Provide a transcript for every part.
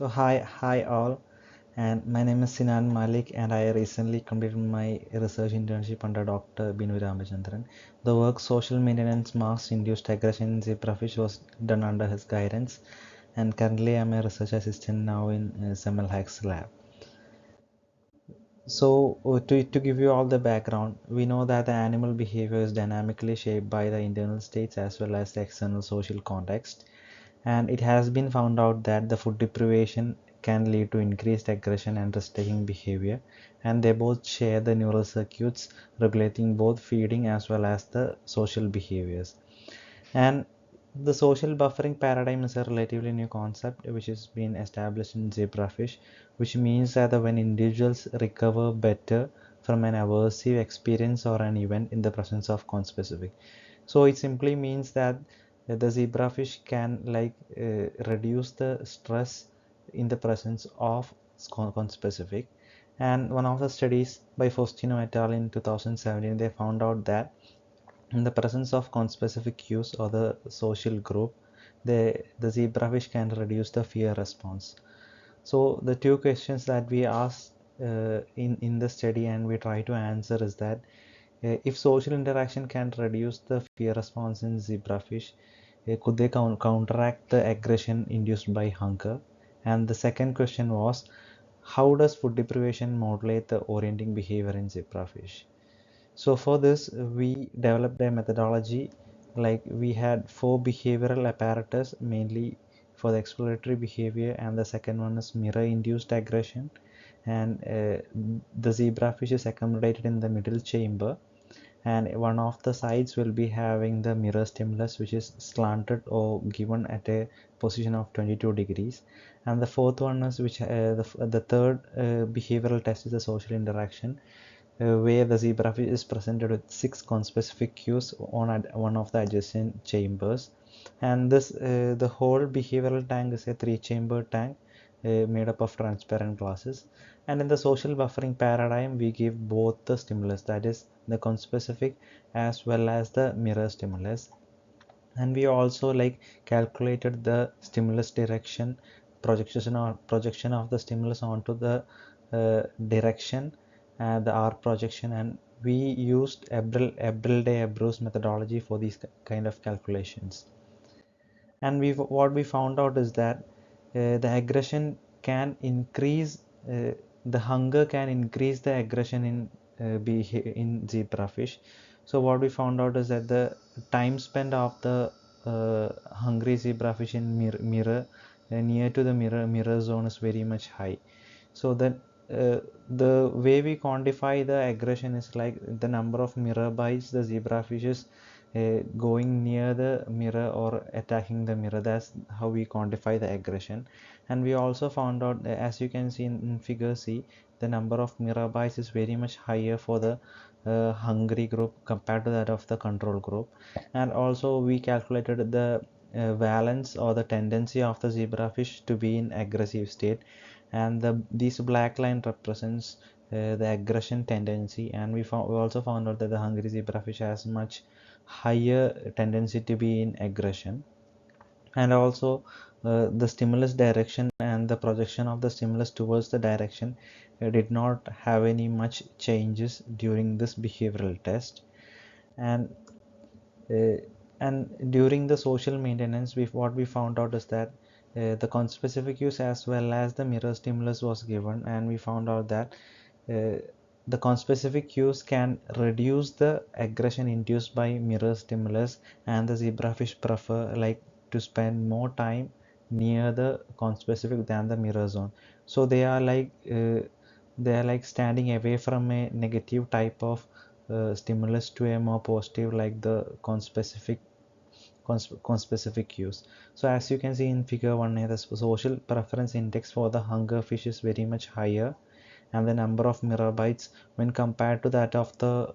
Hi all, and my name is Sinan Malik, and I recently completed my research internship under Dr. Binu. The work Social Maintenance Marks Induced Aggression in Zebrafish was done under his guidance, and currently I'm a research assistant now in Semel Hack's lab. To give you all the background, we know that the animal behavior is dynamically shaped by the internal states as well as the external social context. And it has been found out that the food deprivation can lead to increased aggression and risk-taking behavior, and they both share the neural circuits regulating both feeding as well as the social behaviors. And the social buffering paradigm is a relatively new concept which has been established in zebrafish, which means that when individuals recover better from an aversive experience or an event in the presence of conspecific. So it simply means that the zebrafish can reduce the stress in the presence of conspecific. And one of the studies by Faustino et al. In 2017, they found out that in the presence of conspecific cues or the social group, the zebrafish can reduce the fear response. So the two questions that we asked in the study and we try to answer is that if social interaction can reduce the fear response in zebrafish, could they counteract the aggression induced by hunger? And the second question was, how does food deprivation modulate the orienting behavior in zebrafish? So for this, we developed a methodology. Like we had four behavioral apparatus, mainly for the exploratory behavior, and the second one is mirror-induced aggression. And the zebrafish is accommodated in the middle chamber, and one of the sides will be having the mirror stimulus, which is slanted or given at a position of 22 degrees. And the fourth one is the third behavioral test is the social interaction, where the zebrafish is presented with 6 conspecific cues on one of the adjacent chambers. And the whole behavioral tank is a 3-chamber tank made up of transparent glasses. And in the social buffering paradigm, we give both the stimulus, that is the conspecific as well as the mirror stimulus. And we also calculated the stimulus direction, projection of the stimulus onto the direction, the arc projection, and we used Abril-Day-Abreu's methodology for these kind of calculations. And what we found out is that the aggression can increase, the hunger can increase the aggression in zebrafish. So what we found out is that the time spent of the hungry zebrafish in mirror near to the mirror zone is very much high. So that the way we quantify the aggression is like the number of mirror bites the zebrafish is going near the mirror or attacking the mirror. That's how we quantify the aggression. And we also found out, as you can see in figure C, the number of mirror bites is very much higher for the hungry group compared to that of the control group. And also we calculated the valence or the tendency of the zebrafish to be in aggressive state, and this black line represents the aggression tendency. And we also found out that the hungry zebrafish has much higher tendency to be in aggression. And also the stimulus direction and the projection of the stimulus towards the direction did not have any much changes during this behavioral test. And uh, during the social maintenance, what we found out is that the conspecific use as well as the mirror stimulus was given, and we found out that uh, the conspecific cues can reduce the aggression induced by mirror stimulus, and the zebrafish prefer to spend more time near the conspecific than the mirror zone. So they are like standing away from a negative type of stimulus to a more positive, like the conspecific cues. So as you can see in figure 1a, the social preference index for the hunger fish is very much higher, and the number of mirror bites when compared to that of the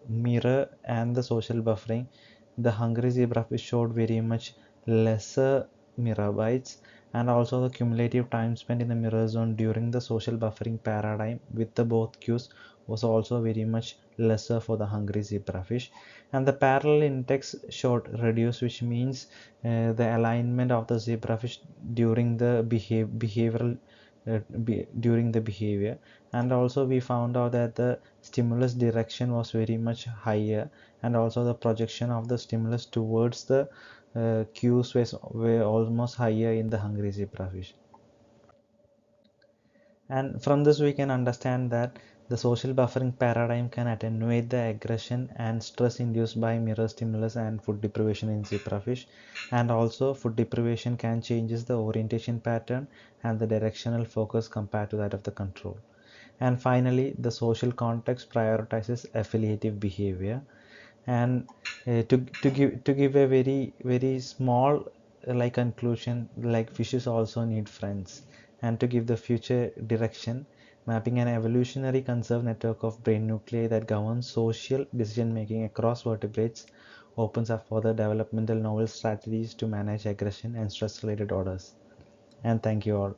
mirror and the social buffering, the hungry zebrafish showed very much lesser mirror bites. And also the cumulative time spent in the mirror zone during the social buffering paradigm with the both cues was also very much lesser for the hungry zebrafish. And the parallel index showed reduce, which means the alignment of the zebrafish during the behavioral during the behavior. And also we found out that the stimulus direction was very much higher, and also the projection of the stimulus towards the cues were almost higher in the hungry zebrafish. And from this we can understand that the social buffering paradigm can attenuate the aggression and stress induced by mirror stimulus and food deprivation in zebrafish. And also food deprivation can changes the orientation pattern and the directional focus compared to that of the control. And finally, the social context prioritizes affiliative behavior. And to give a very small like conclusion, like fishes also need friends. And to give the future direction, mapping an evolutionary conserved network of brain nuclei that governs social decision making across vertebrates opens up further developmental novel strategies to manage aggression and stress related orders. And thank you all.